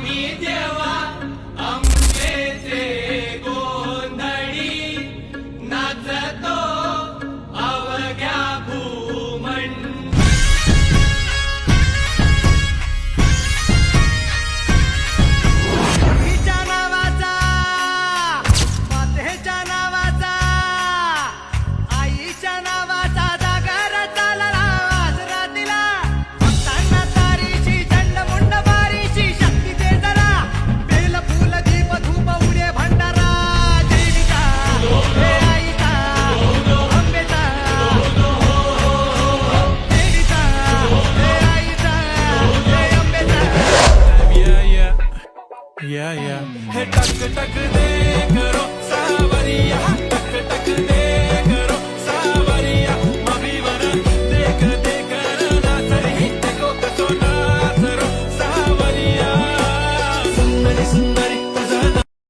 आम्ही देवा अंबेचे गोंधळी नाचतो अवघ्या भूमंडळी. तिच्या नावाचा, मातेच्या नावाचा, आईच्या नावाचा जागर चालला आज रातीला. भक्तांना तारीची चंडमुंड बारीची शक्ती दे जरा. बेल फुल दीप धूप उडे भंडारा. देवीचा हे आईचा अंबेचा, देवीचा हे आईचा हे अंबेचा. Yeah, yeah. Hey, टक टक दे करो